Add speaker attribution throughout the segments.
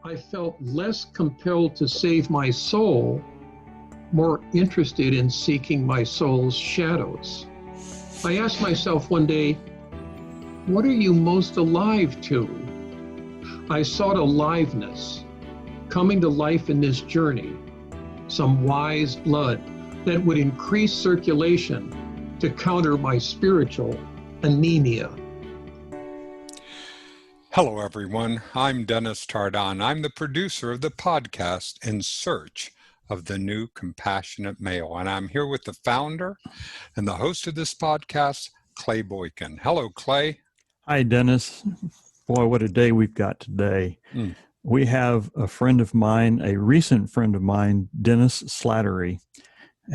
Speaker 1: I felt less compelled to save my soul, more interested in seeking my soul's shadows. I asked myself one day, what are you most alive to? I sought aliveness, coming to life in this journey, some wise blood that would increase circulation to counter my spiritual anemia.
Speaker 2: Hello, everyone. I'm Dennis Tardan. I'm the producer of the podcast In Search of the New Compassionate Male. And I'm here with the founder and the host of this podcast, Clay Boykin. Hello, Clay.
Speaker 3: Hi, Dennis. Boy, what a day we've got today. We have a friend of mine, a recent friend of mine, Dennis Slattery,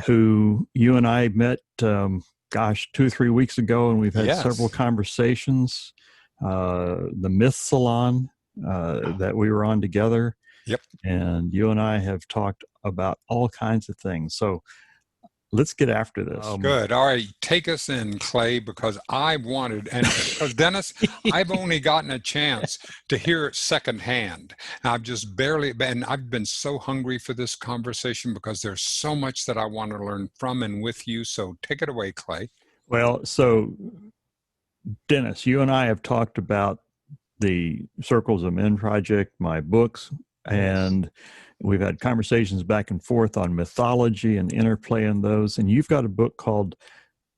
Speaker 3: who you and I met, 2 or 3 weeks ago, and we've had several conversations. The Myth Salon that we were on together.
Speaker 2: Yep.
Speaker 3: And you and I have talked about all kinds of things. So let's get after this.
Speaker 2: Good. All right. Take us in, Clay, because I wanted, and because Dennis, I've only gotten a chance to hear it secondhand. I've just barely, and I've been so hungry for this conversation because there's so much that I want to learn from and with you. So take it away, Clay.
Speaker 3: Well, so Dennis, you and I have talked about the Circles of Men project, my books, and we've had conversations back and forth on mythology and interplay in those. And you've got a book called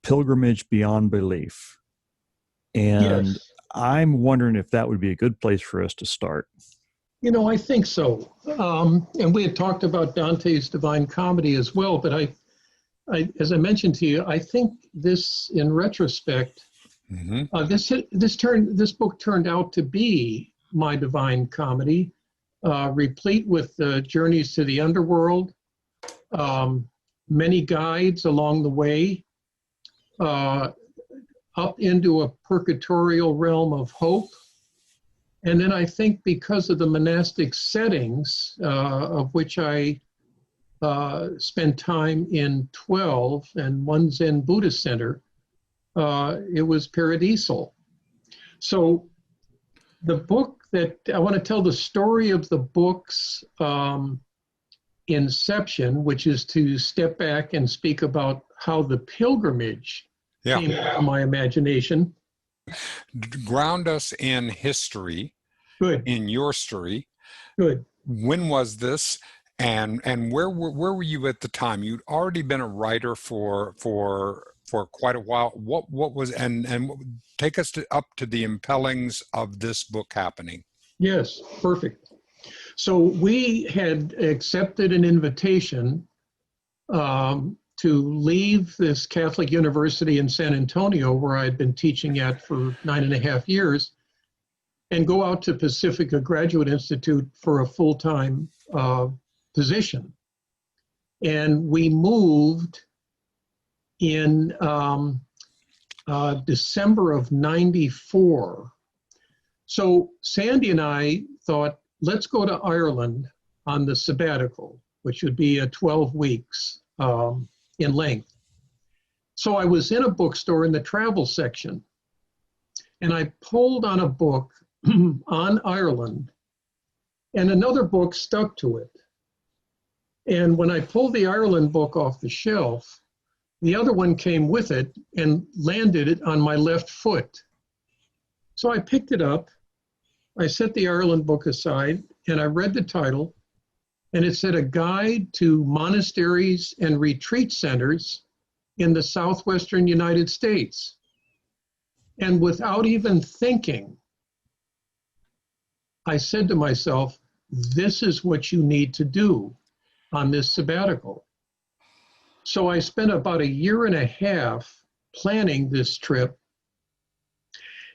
Speaker 3: Pilgrimage Beyond Belief. And I'm wondering if that would be a good place for us to start.
Speaker 1: You know, I think so. And we had talked about Dante's Divine Comedy as well, but I as I mentioned to you, I think this, in retrospect, this book turned out to be my Divine Comedy, replete with journeys to the underworld, many guides along the way, up into a purgatorial realm of hope. And then I think because of the monastic settings, of which I spent time in 12 and one Zen Buddhist center, it was paradisal. So the book that I want to tell the story of the book's inception, which is to step back and speak about how the pilgrimage came into my imagination.
Speaker 2: Ground us in history.
Speaker 1: Good.
Speaker 2: In your story.
Speaker 1: Good.
Speaker 2: When was this? And where were you at the time? You'd already been a writer for quite a while. What was and take us up to the impellings of this book happening.
Speaker 1: Yes, perfect. So we had accepted an invitation to leave this Catholic university in San Antonio, where I'd been teaching at for 9.5 years, and go out to Pacifica Graduate Institute for a full-time position. And we moved in December of '94. So Sandy and I thought, let's go to Ireland on the sabbatical, which would be 12 weeks in length. So I was in a bookstore in the travel section, and I pulled on a book on Ireland, and another book stuck to it. And when I pulled the Ireland book off the shelf, the other one came with it and landed it on my left foot. So I picked it up, I set the Ireland book aside, and I read the title, and it said, A Guide to Monasteries and Retreat Centers in the Southwestern United States. And without even thinking, I said to myself, this is what you need to do on this sabbatical. So I spent about 1.5 years planning this trip,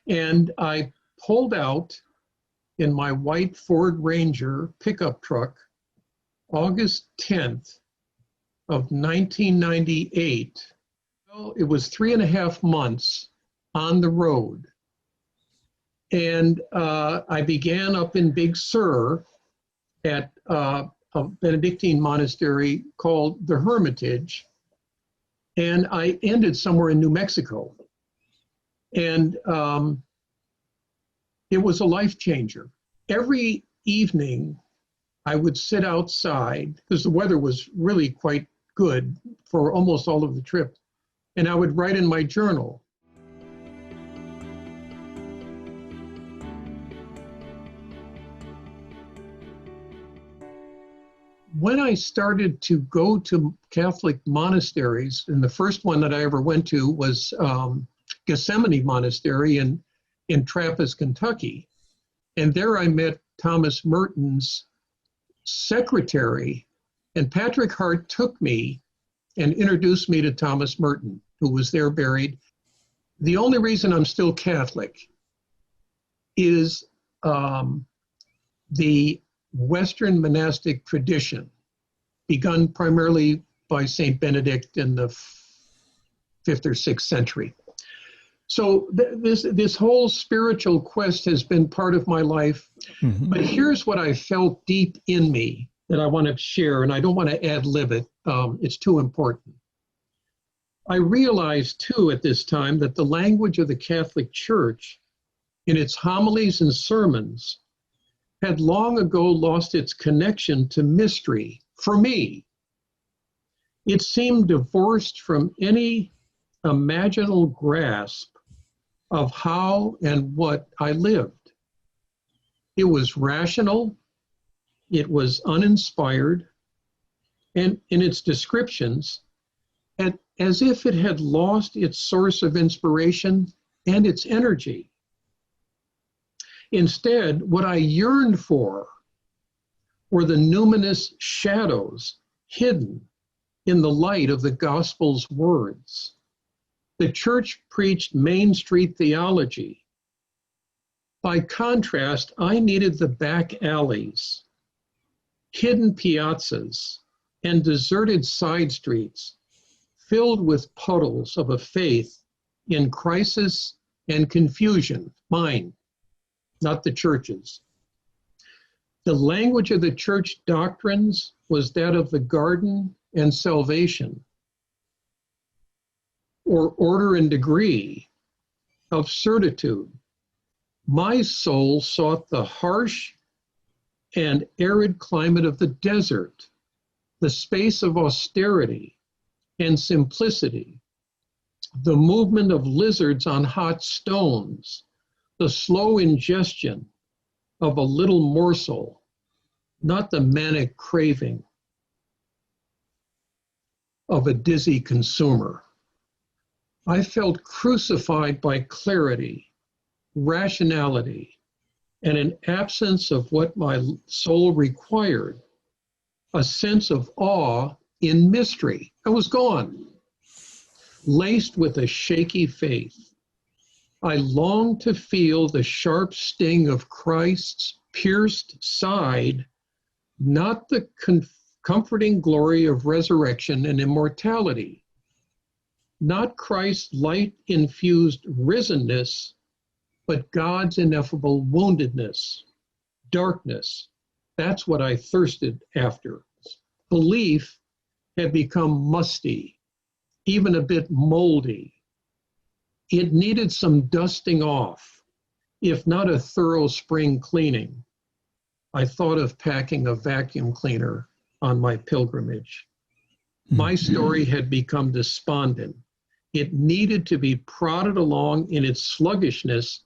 Speaker 1: and I pulled out in my white Ford Ranger pickup truck August 10th of 1998. Well, it was 3.5 months on the road. And I began up in Big Sur at a Benedictine monastery called the Hermitage, and I ended somewhere in New Mexico. And it was a life changer. Every evening I would sit outside because the weather was really quite good for almost all of the trip. And I would write in my journal. When I started to go to Catholic monasteries, and the first one that I ever went to was Gethsemane Monastery in Trappist, Kentucky. And there I met Thomas Merton's secretary, and Patrick Hart took me and introduced me to Thomas Merton, who was there buried. The only reason I'm still Catholic is the Western monastic tradition, begun primarily by Saint Benedict in the 5th or 6th century. So this whole spiritual quest has been part of my life. Mm-hmm. But here's what I felt deep in me that I want to share, and I don't want to ad-lib it. It's too important. I realized, too, at this time that the language of the Catholic Church, in its homilies and sermons, had long ago lost its connection to mystery. For me, it seemed divorced from any imaginal grasp of how and what I lived. It was rational, it was uninspired, and in its descriptions, as if it had lost its source of inspiration and its energy. Instead, what I yearned for were the numinous shadows hidden in the light of the gospel's words. The church preached Main Street theology. By contrast, I needed the back alleys, hidden piazzas, and deserted side streets filled with puddles of a faith in crisis and confusion, mine, not the church's. The language of the church doctrines was that of the garden and salvation, or order and degree of certitude. My soul sought the harsh and arid climate of the desert, the space of austerity and simplicity, the movement of lizards on hot stones, the slow ingestion of a little morsel, not the manic craving of a dizzy consumer. I felt crucified by clarity, rationality, and an absence of what my soul required, a sense of awe in mystery. I was gone, laced with a shaky faith. I longed to feel the sharp sting of Christ's pierced side, not the comforting glory of resurrection and immortality, not Christ's light-infused risenness, but God's ineffable woundedness, darkness. That's what I thirsted after. Belief had become musty, even a bit moldy. It needed some dusting off, if not a thorough spring cleaning. I thought of packing a vacuum cleaner on my pilgrimage. My story had become despondent. It needed to be prodded along in its sluggishness,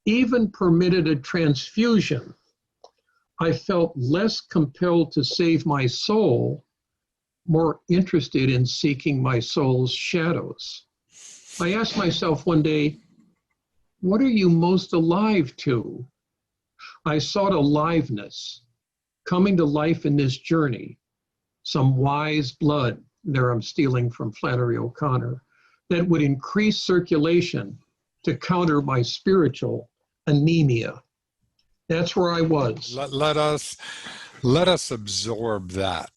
Speaker 1: even permitted a transfusion. I felt less compelled to save my soul, more interested in seeking my soul's shadows. I asked myself one day, what are you most alive to? I sought aliveness, coming to life in this journey, some wise blood, there I'm stealing from Flannery O'Connor, that would increase circulation to counter my spiritual anemia. That's where I was.
Speaker 2: Let us absorb that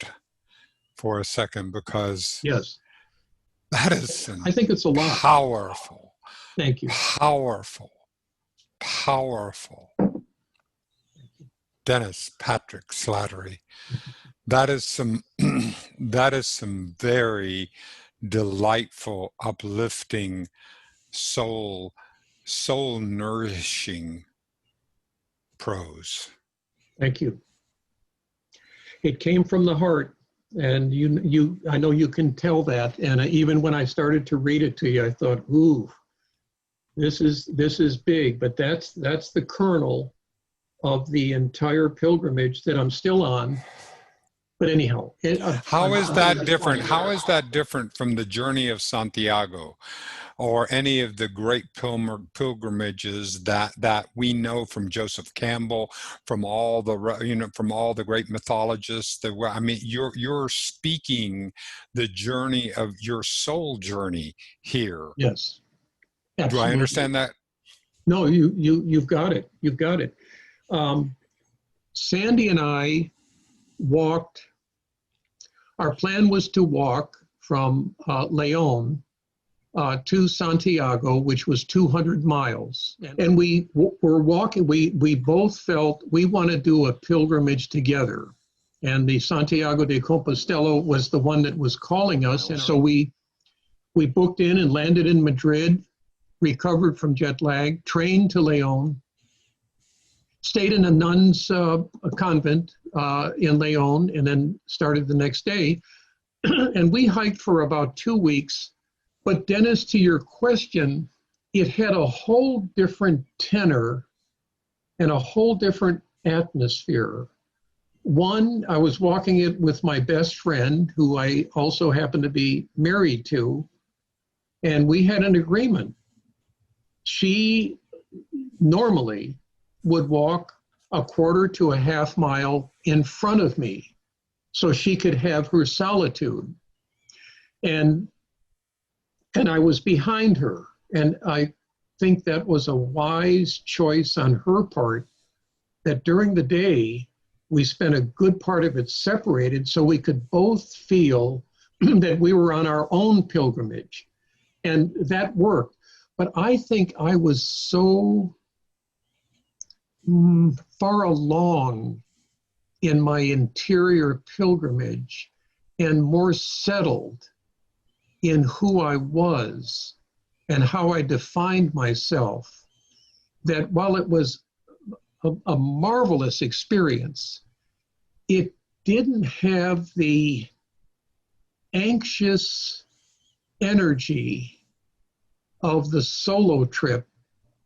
Speaker 2: for a second, because
Speaker 1: yes,
Speaker 2: that is
Speaker 1: I think it's a lot.
Speaker 2: Powerful.
Speaker 1: Thank you.
Speaker 2: Powerful. Dennis Patrick Slattery. That is some very delightful, uplifting, soul nourishing prose.
Speaker 1: Thank you. It came from the heart, and I know you can tell that. And even when I started to read it to you, I thought, ooh, this is big. But that's the kernel of the entire pilgrimage that I'm still on. But anyhow,
Speaker 2: how is that different? How is that different from the journey of Santiago, or any of the great pilgrimages that we know from Joseph Campbell, from all the from all the great mythologists? I mean, you're speaking the journey of your soul journey here.
Speaker 1: Yes, absolutely.
Speaker 2: Do I understand that?
Speaker 1: No, you've got it. You've got it. Sandy and I walked. Our plan was to walk from Leon to Santiago, which was 200 miles. And we were walking, we both felt we want to do a pilgrimage together. And the Santiago de Compostela was the one that was calling us. And so we booked in and landed in Madrid, recovered from jet lag, trained to Leon, stayed in a nun's convent in Leon, and then started the next day. And we hiked for about 2 weeks. But Dennis, to your question, it had a whole different tenor and a whole different atmosphere. One, I was walking it with my best friend, who I also happen to be married to, and we had an agreement. She normally would walk a quarter to a half mile in front of me so she could have her solitude. And I was behind her. And I think that was a wise choice on her part, that during the day, we spent a good part of it separated so we could both feel that we were on our own pilgrimage. And that worked. But I think I was so far along in my interior pilgrimage and more settled in who I was and how I defined myself, that while it was a marvelous experience, it didn't have the anxious energy of the solo trip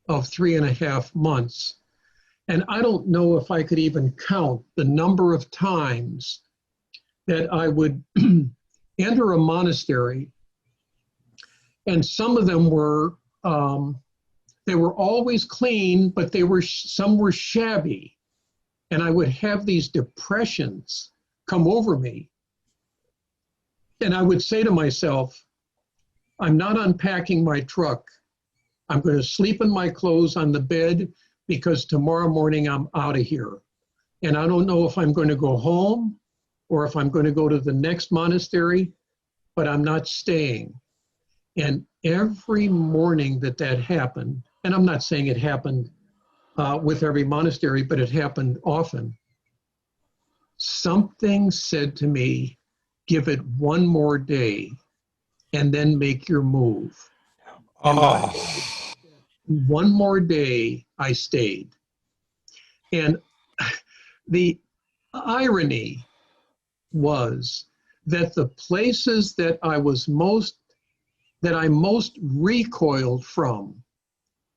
Speaker 1: of 3.5 months. And I don't know if I could even count the number of times that I would enter a monastery, and some of them were, they were always clean, but some were shabby. And I would have these depressions come over me. And I would say to myself, I'm not unpacking my truck. I'm going to sleep in my clothes on the bed because tomorrow morning I'm out of here. And I don't know if I'm going to go home or if I'm going to go to the next monastery, but I'm not staying. And every morning that happened, and I'm not saying it happened with every monastery, but it happened often, something said to me, give it one more day and then make your move.
Speaker 2: Oh.
Speaker 1: One more day, I stayed. And the irony was that the places that I most recoiled from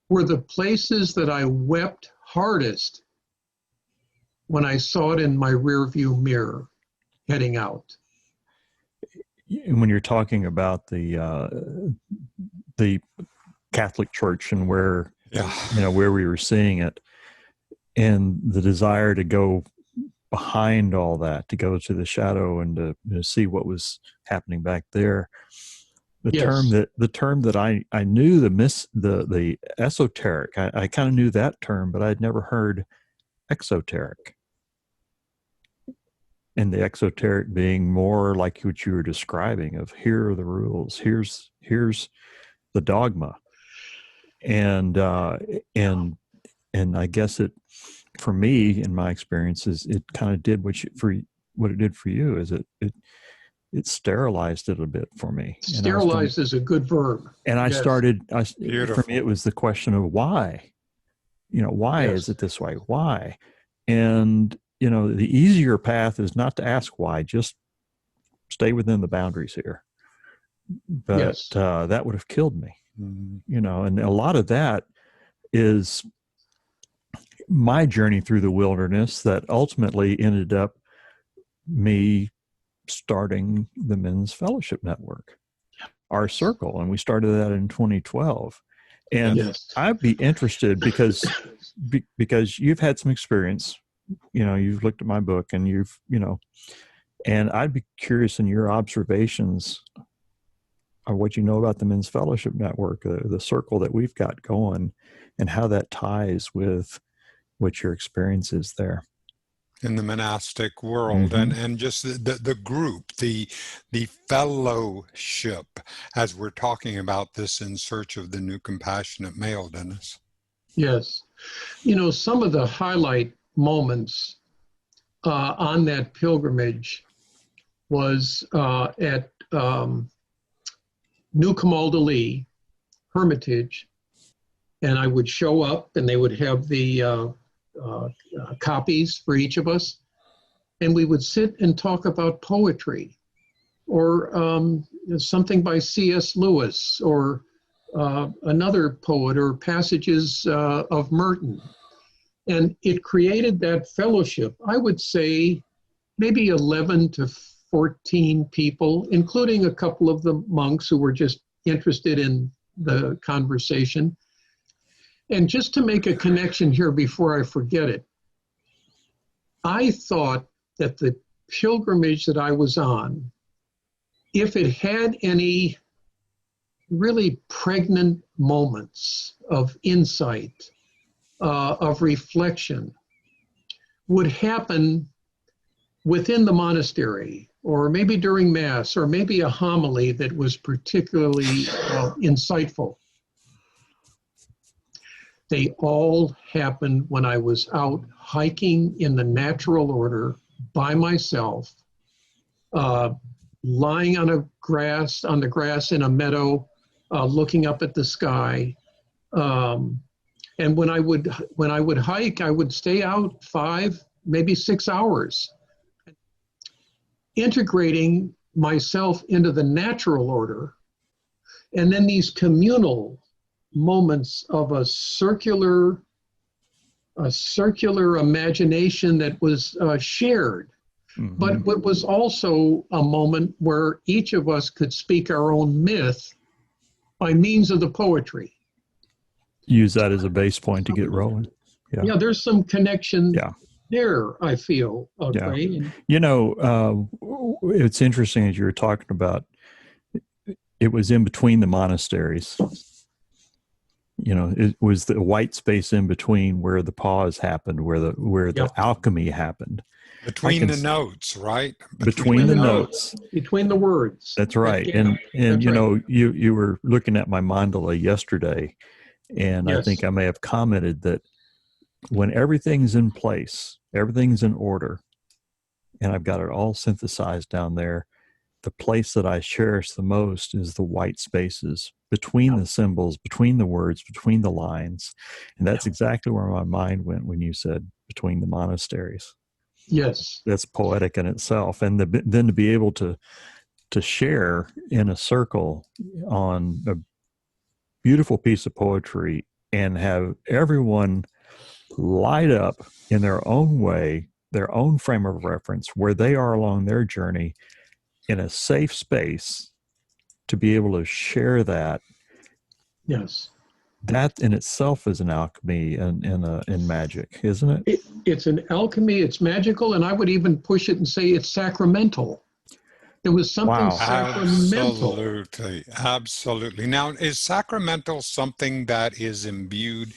Speaker 1: were the places that I wept hardest when I saw it in my rearview mirror heading out.
Speaker 3: When you're talking about the Catholic Church and where where we were seeing it, and the desire to go behind all that, to go to the shadow and to see what was happening back there. The term that I knew, the esoteric, I kind of knew that term, but I'd never heard exoteric. And the exoteric being more like what you were describing, of here are the rules, here's the dogma. And I guess it, for me, in my experiences, it kind of did what it did for you, is it sterilized it a bit for me.
Speaker 1: Sterilized is a good verb.
Speaker 3: And I
Speaker 1: yes.
Speaker 3: For me, it was the question of why. Why
Speaker 1: yes.
Speaker 3: is it this way? Why? And you know, the easier path is not to ask why, just stay within the boundaries here. But
Speaker 1: Yes.
Speaker 3: that would have killed me,
Speaker 2: Mhm.
Speaker 3: you know, and a lot of that is my journey through the wilderness that ultimately ended up me starting the Men's Fellowship Network, our circle. And we started that in 2012. And
Speaker 1: Yes.
Speaker 3: I'd be interested because you've had some experience, you know, you've looked at my book and you've, you know, and I'd be curious in your observations of what you know about the Men's Fellowship Network, the circle that we've got going, and how that ties with what your experience is there.
Speaker 2: In the monastic world, and just the group, the fellowship, as we're talking about this in search of the new compassionate male, Dennis.
Speaker 1: Yes. You know, some of the highlight moments on that pilgrimage was at New Camaldoli Hermitage, and I would show up and they would have the copies for each of us, and we would sit and talk about poetry or something by C.S. Lewis or another poet or passages of Merton. And it created that fellowship. I would say maybe 11 to 14 people, including a couple of the monks who were just interested in the conversation. And just to make a connection here before I forget it, I thought that the pilgrimage that I was on, if it had any really pregnant moments of insight, of reflection, would happen within the monastery, or maybe during Mass, or maybe a homily that was particularly insightful. They all happened when I was out hiking in the natural order by myself, lying on the grass in a meadow, looking up at the sky. And when I would hike, I would stay out 5, maybe 6 hours, integrating myself into the natural order. And then these communal moments of a circular imagination that was shared.
Speaker 3: Mm-hmm.
Speaker 1: But it was also a moment where each of us could speak our own myth by means of the poetry.
Speaker 3: Use that as a base point to get rolling.
Speaker 1: Yeah, there's some connection there, I feel, Clay.
Speaker 3: Yeah. You know, it's interesting as you were talking about, it was in between the monasteries. You know, it was the white space in between where the pause happened, where the alchemy happened.
Speaker 2: Between the notes, right?
Speaker 3: Between the notes.
Speaker 1: Between the words.
Speaker 3: That's right. And you know, you were looking at my mandala yesterday, and I think I may have commented that when everything's in place, everything's in order, and I've got it all synthesized down there, the place that I cherish the most is the white spaces between the symbols, between the words, between the lines. And that's exactly where my mind went when you said between the monasteries.
Speaker 1: Yes.
Speaker 3: That's poetic in itself. And then to be able to share in a circle on a beautiful piece of poetry and have everyone light up in their own way, their own frame of reference, where they are along their journey in a safe space to be able to share that.
Speaker 1: Yes.
Speaker 3: That in itself is an alchemy in magic, isn't it?
Speaker 1: It's an alchemy, it's magical, and I would even push it and say it's sacramental. There was something sacramental.
Speaker 2: Absolutely. Now, is sacramental something that is imbued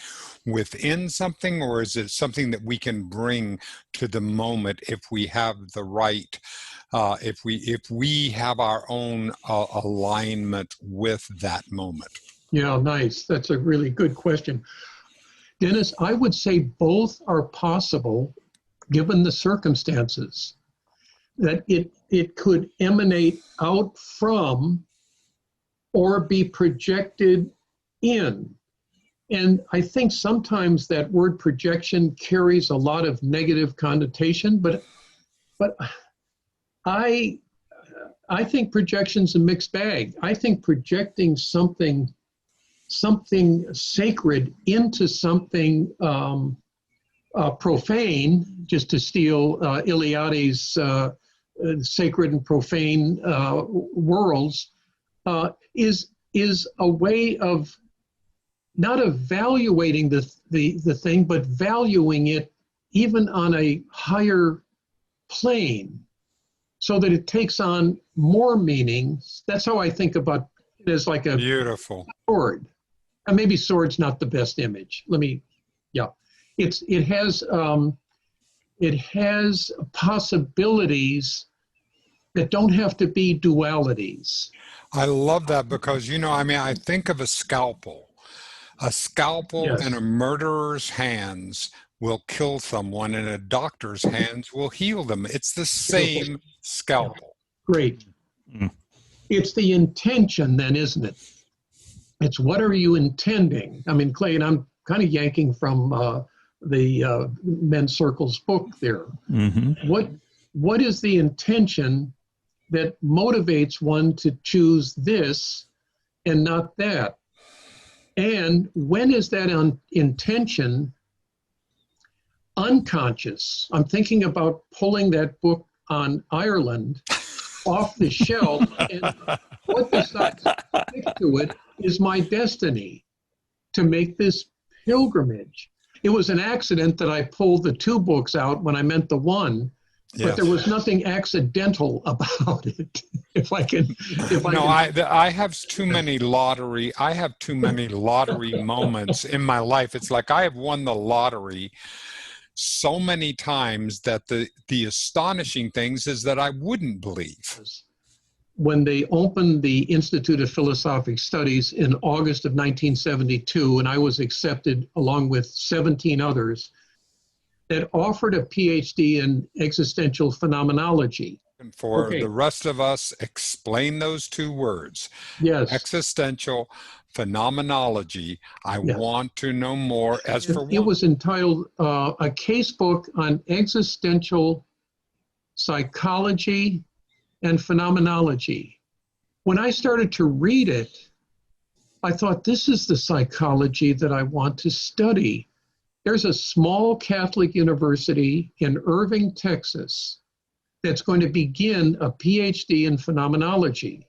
Speaker 2: within something, or is it something that we can bring to the moment if we have the right, if we have our own alignment with that moment?
Speaker 1: Yeah, nice. That's a really good question. Dennis, I would say both are possible given the circumstances, that it could emanate out from or be projected in. And I think sometimes that word projection carries a lot of negative connotation, but I think projection's a mixed bag. I think projecting something sacred into something profane, just to steal Eliade's sacred and profane worlds, is a way of not evaluating the thing, but valuing it even on a higher plane, so that it takes on more meaning. That's how I think about it, as like a
Speaker 2: Beautiful
Speaker 1: sword. And maybe sword's not the best image. It has possibilities that don't have to be dualities.
Speaker 2: I love that, because, I think of a scalpel. A scalpel
Speaker 1: Yes.
Speaker 2: in a murderer's hands will kill someone, and a doctor's hands will heal them. It's the same scalpel.
Speaker 1: Great.
Speaker 3: Mm.
Speaker 1: It's the intention then, isn't it? It's what are you intending? I mean, Clay, and I'm kind of yanking from the Men's Circle's book there.
Speaker 3: Mm-hmm.
Speaker 1: What is the intention that motivates one to choose this and not that? And when is that intention unconscious? I'm thinking about pulling that book on Ireland off the shelf, and what decides to stick to it is my destiny to make this pilgrimage. It was an accident that I pulled the two books out when I meant the one.
Speaker 2: Yes.
Speaker 1: But there was nothing accidental about it.
Speaker 2: I have too many lottery. I have too many lottery moments in my life. It's like I have won the lottery so many times that the astonishing things is that I wouldn't believe.
Speaker 1: When they opened the Institute of Philosophic Studies in August of 1972, and I was accepted along with 17 others, that offered a PhD in existential phenomenology.
Speaker 2: And for the rest of us, explain those two words.
Speaker 1: Yes.
Speaker 2: Existential phenomenology. I want to know more.
Speaker 1: It was entitled A Case Book on Existential Psychology and Phenomenology. When I started to read it, I thought, this is the psychology that I want to study. There's a small Catholic university in Irving, Texas, that's going to begin a PhD in phenomenology.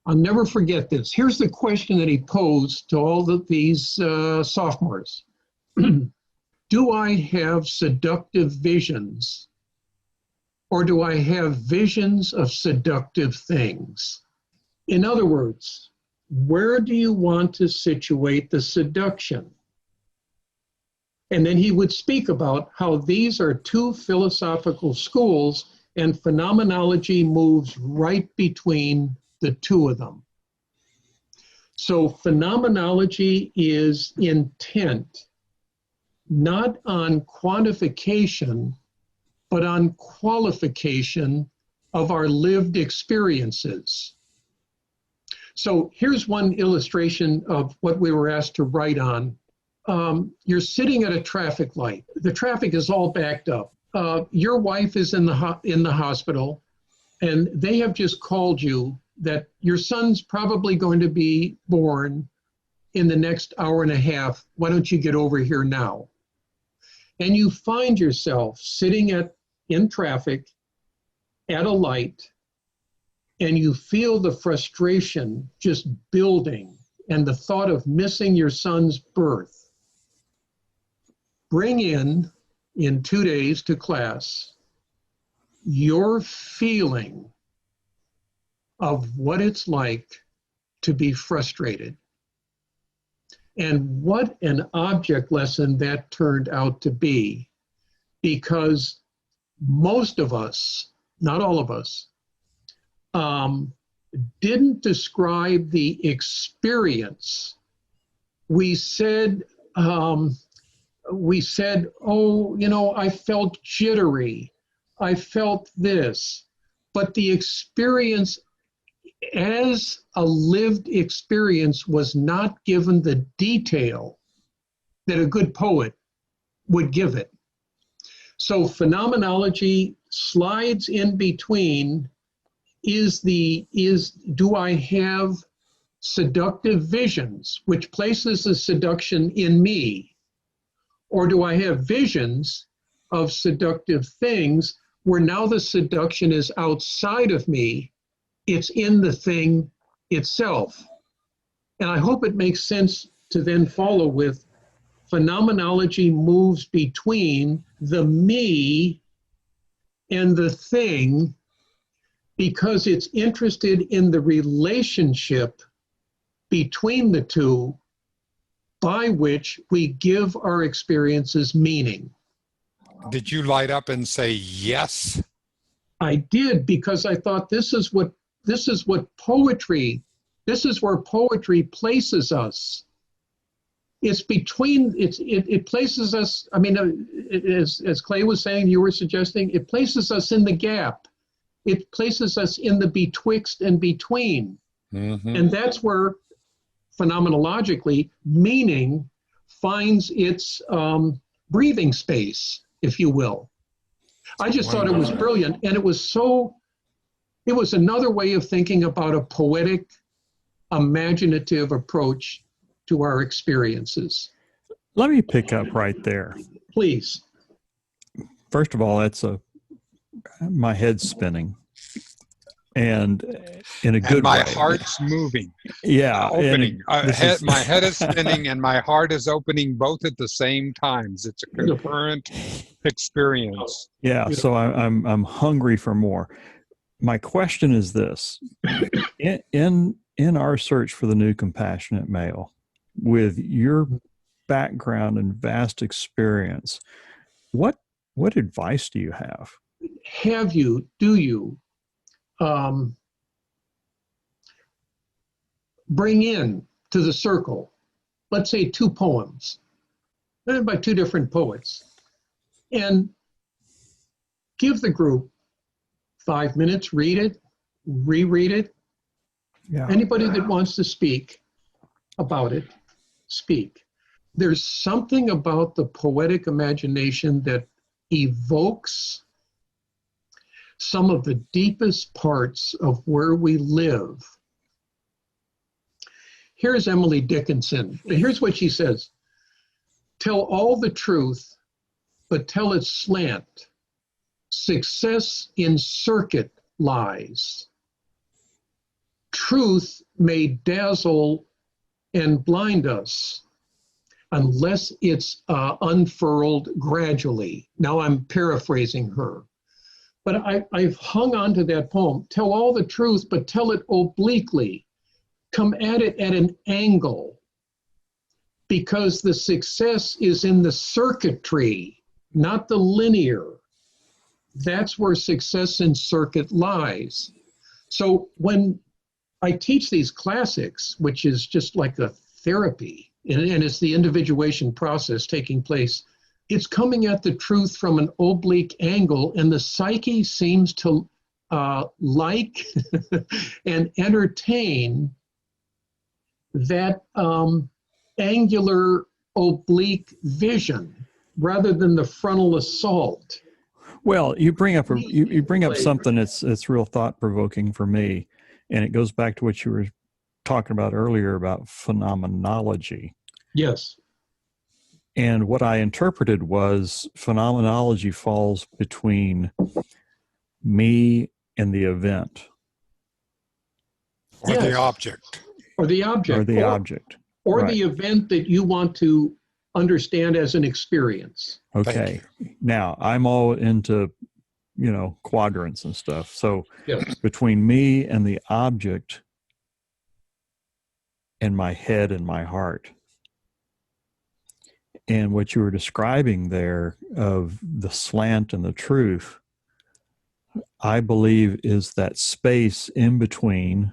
Speaker 1: I'll never forget this. Here's the question that he posed to all of these sophomores. Do I have seductive visions, or do I have visions of seductive things? In other words, where do you want to situate the seduction? And then he would speak about how these are two philosophical schools, and phenomenology moves right between the two of them. So phenomenology is intent, not on quantification, but on qualification of our lived experiences. So here's one illustration of what we were asked to write on. You're sitting at a traffic light. The traffic is all backed up. Your wife is in the hospital, and they have just called you that your son's probably going to be born in the next hour and a half. Why don't you get over here now? And you find yourself sitting in traffic at a light, and you feel the frustration just building and the thought of missing your son's birth. Bring in 2 days to class your feeling of what it's like to be frustrated. And what an object lesson that turned out to be, because most of us, not all of us, didn't describe the experience. We said, oh, I felt jittery. I felt this. But the experience as a lived experience was not given the detail that a good poet would give it. So phenomenology slides in between. Do I have seductive visions, which places the seduction in me? Or do I have visions of seductive things where now the seduction is outside of me? It's in the thing itself. And I hope it makes sense to then follow with phenomenology moves between the me and the thing because it's interested in the relationship between the two by which we give our experiences meaning.
Speaker 2: Did you light up and say yes?
Speaker 1: I did, because I thought this is what poetry, this is where poetry places us. It's between, it places us, I mean, as Clay was saying, you were suggesting, it places us in the gap. It places us in the betwixt and between.
Speaker 2: Mm-hmm.
Speaker 1: And that's where, phenomenologically, meaning finds its breathing space, if you will. I just thought it was brilliant. And it was another way of thinking about a poetic, imaginative approach to our experiences.
Speaker 3: Let me pick up right there.
Speaker 1: Please.
Speaker 3: First of all, my head's spinning, and in a good
Speaker 2: and my
Speaker 3: way.
Speaker 2: heart's moving.
Speaker 3: Yeah,
Speaker 2: Opening. My head is spinning and my heart is opening both at the same times. It's a concurrent experience.
Speaker 3: Yeah, so I'm hungry for more. My question is this: in our search for the new compassionate male, with your background and vast experience, what advice do you have?
Speaker 1: Do you bring in to the circle, let's say 2 poems, written by 2 different poets, and give the group 5 minutes, read it, reread it.
Speaker 3: Yeah.
Speaker 1: Anybody that wants to speak about it, speak. There's something about the poetic imagination that evokes some of the deepest parts of where we live. Here's Emily Dickinson. Here's what she says. Tell all the truth, but tell it slant. Success in circuit lies. Truth may dazzle and blind us unless it's unfurled gradually. Now I'm paraphrasing her. But I've hung on to that poem. Tell all the truth, but tell it obliquely. Come at it at an angle, because the success is in the circuitry, not the linear. That's where success in circuit lies. So when I teach these classics, which is just like a therapy, and it's the individuation process taking place, it's coming at the truth from an oblique angle, and the psyche seems to like and entertain that angular oblique vision rather than the frontal assault.
Speaker 3: Well, you bring up something that's real thought provoking for me, and it goes back to what you were talking about earlier about phenomenology.
Speaker 1: Yes.
Speaker 3: And what I interpreted was phenomenology falls between me and the event.
Speaker 2: Or the object.
Speaker 1: Or the object.
Speaker 3: Or the object.
Speaker 1: Or
Speaker 3: right.
Speaker 1: the event that you want to understand as an experience.
Speaker 3: Okay. Now, I'm all into, quadrants and stuff. So
Speaker 1: yes.
Speaker 3: Between me and the object and my head and my heart. And what you were describing there of the slant and the truth, I believe is that space in between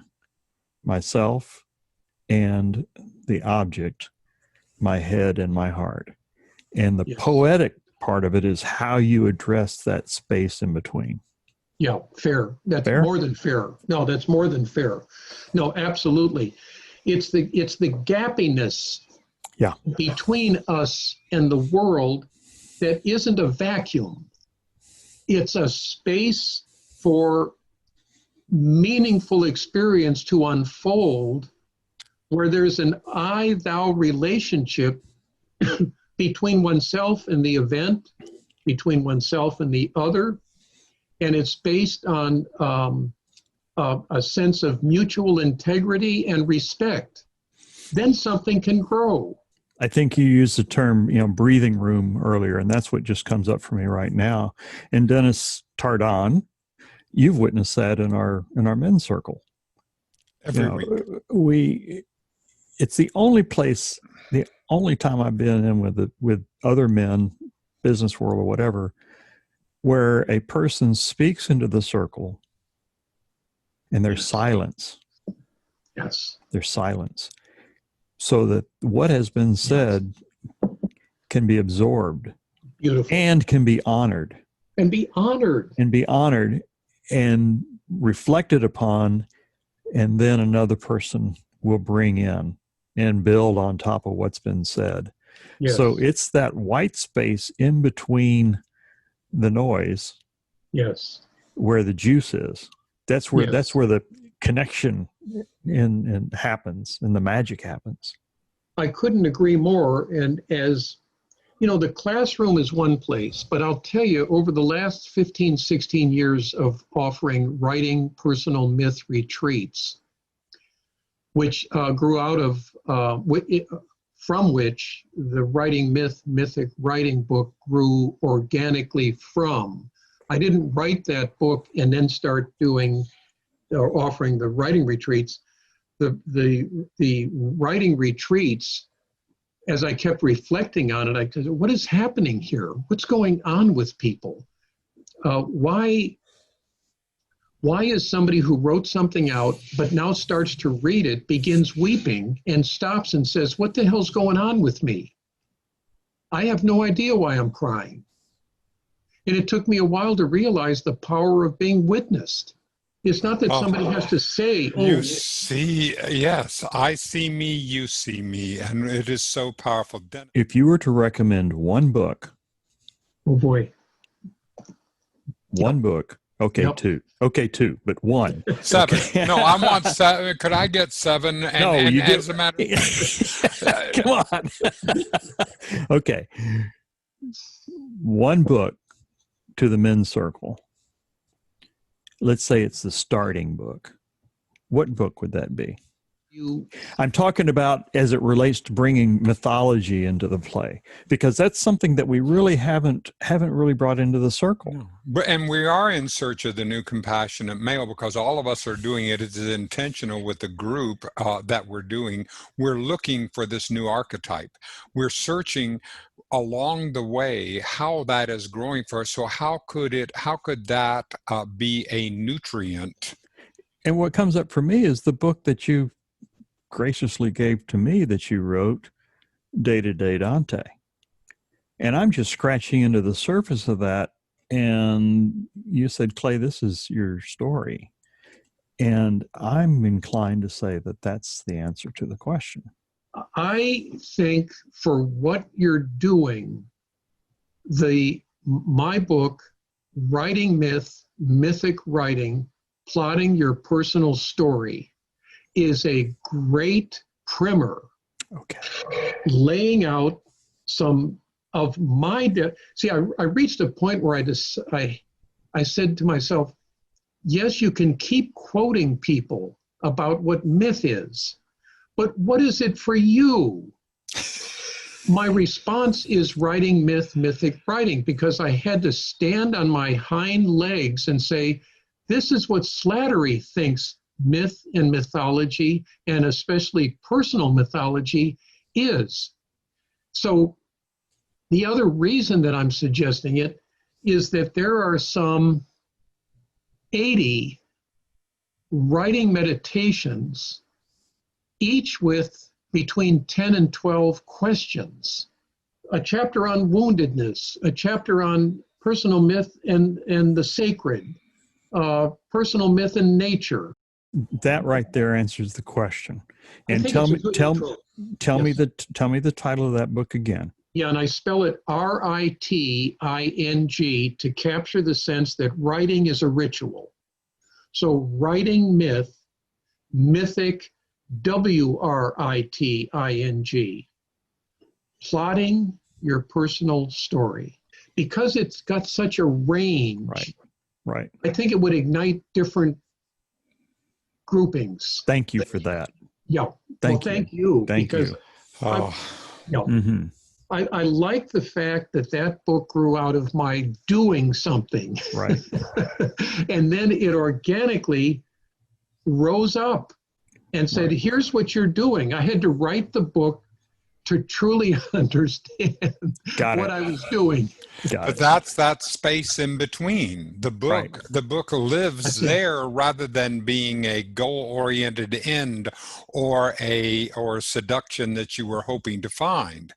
Speaker 3: myself and the object, my head and my heart. And the
Speaker 1: yes.
Speaker 3: poetic part of it is how you address that space in between.
Speaker 1: Yeah, fair. That's
Speaker 3: fair?
Speaker 1: More than fair. No, that's more than fair. No, absolutely. It's the gappiness
Speaker 3: Yeah.
Speaker 1: between us and the world that isn't a vacuum. It's a space for meaningful experience to unfold where there's an I-thou relationship between oneself and the event, between oneself and the other, and it's based on a sense of mutual integrity and respect. Then something can grow.
Speaker 3: I think you used the term, breathing room earlier, and that's what just comes up for me right now. And Dennis Tardan, you've witnessed that in our men's circle.
Speaker 2: Every week.
Speaker 3: It's the only place, the only time I've been in with other men, business world or whatever, where a person speaks into the circle and there's silence.
Speaker 1: Yes.
Speaker 3: There's silence. So that what has been said can be absorbed.
Speaker 1: Beautiful.
Speaker 3: And can be honored.
Speaker 1: And be honored.
Speaker 3: And be honored and reflected upon, and then another person will bring in and build on top of what's been said.
Speaker 1: Yes.
Speaker 3: So it's that white space in between the noise.
Speaker 1: Yes.
Speaker 3: Where the juice is. That's where
Speaker 1: Yes.
Speaker 3: that's where the connection in happens and the magic happens.
Speaker 1: I couldn't agree more. And as the classroom is one place, but I'll tell you, over the last 15, 16 years of offering writing personal myth retreats, which grew out of, from which the writing mythic writing book grew organically from. I didn't write that book and then start doing or offering the writing retreats. The writing retreats, as I kept reflecting on it, I said, what is happening here? What's going on with people? Why is somebody who wrote something out but now starts to read it, begins weeping, and stops and says, what the hell's going on with me? I have no idea why I'm crying. And it took me a while to realize the power of being witnessed. It's not that somebody has to say, oh.
Speaker 2: You see, yes, I see me, you see me, and it is so powerful.
Speaker 3: If you were to recommend one book.
Speaker 1: Oh, boy.
Speaker 3: One book. Okay,
Speaker 1: Yep.
Speaker 3: two. Okay, two, but one.
Speaker 2: 7.
Speaker 3: Okay.
Speaker 2: No, I want 7. Could I get 7? And,
Speaker 3: No,
Speaker 2: and
Speaker 3: you get.
Speaker 2: as a matter
Speaker 3: Come on. Okay. One book to the men's circle. Let's say it's the starting book. What book would that be? I'm talking about as it relates to bringing mythology into the play, because that's something that we really haven't really brought into the circle.
Speaker 2: No. And we are in search of the new compassionate male, because all of us are doing it. It's intentional with the group that we're doing. We're looking for this new archetype. We're searching along the way how that is growing for us. So how could that be a nutrient?
Speaker 3: And what comes up for me is the book that you graciously gave to me that you wrote, De Dante. And I'm just scratching into the surface of that. And you said, Clay, this is your story. And I'm inclined to say that that's the answer to the question.
Speaker 1: I think for what you're doing, my book, Writing Myth, Mythic Writing, Plotting Your Personal Story, is a great primer.
Speaker 3: Okay.
Speaker 1: Laying out some of my I reached a point where I said to myself, yes, you can keep quoting people about what myth is, but what is it for you? My response is writing myth, mythic writing, because I had to stand on my hind legs and say, this is what Slattery thinks myth and mythology, and especially personal mythology, is. So the other reason that I'm suggesting it is that there are some 80 writing meditations, each with between 10 and 12 questions. A chapter on woundedness, a chapter on personal myth and the sacred, personal myth and nature.
Speaker 3: That right there answers the question. And
Speaker 1: I think
Speaker 3: tell
Speaker 1: it's a
Speaker 3: me,
Speaker 1: good
Speaker 3: tell
Speaker 1: intro.
Speaker 3: tell me
Speaker 1: Yes.
Speaker 3: the title of that book again.
Speaker 1: Yeah, and I spell it writing to capture the sense that writing is a ritual. So writing myth, mythic, writing, plotting your personal story. Because it's got such a range,
Speaker 3: Right.
Speaker 1: I think it would ignite different groupings.
Speaker 3: Thank you for that.
Speaker 1: Yeah.
Speaker 3: Thank you.
Speaker 1: Thank you.
Speaker 3: Thank
Speaker 1: because
Speaker 3: you.
Speaker 2: Oh,
Speaker 3: Mhm.
Speaker 1: I like the fact that book grew out of my doing something.
Speaker 3: Right.
Speaker 1: And then it organically rose up and said,
Speaker 3: Right.
Speaker 1: here's what you're doing. I had to write the book to truly understand
Speaker 3: Got
Speaker 1: what
Speaker 3: it.
Speaker 1: I was doing.
Speaker 3: Got
Speaker 2: but
Speaker 3: it.
Speaker 2: that's that space in between. The
Speaker 3: Right.
Speaker 2: book lives
Speaker 1: That's it.
Speaker 2: there rather than being a goal-oriented end or a seduction that you were hoping to find.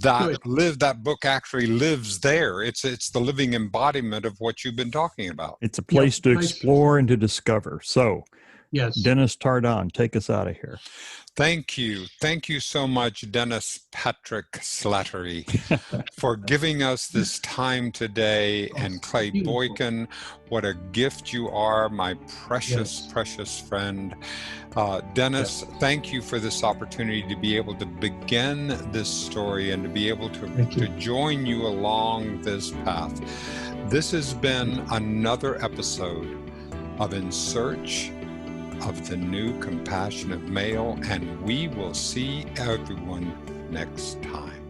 Speaker 1: Good.
Speaker 2: That book actually lives there. It's the living embodiment of what you've been talking about.
Speaker 3: It's a place to
Speaker 1: Nice.
Speaker 3: explore and to discover. So,
Speaker 1: Yes.
Speaker 3: Dennis Tardan, take us out of here.
Speaker 2: Thank you so much, Dennis Patrick Slattery, for giving us this time today. And Clay
Speaker 1: Beautiful.
Speaker 2: Boykin, what a gift you are, my precious,
Speaker 1: Yes.
Speaker 2: precious friend. Dennis, thank you for this opportunity to be able to begin this story and to be able to join you along this path. This has been another episode of In Search of the New Compassionate Male, and we will see everyone next time.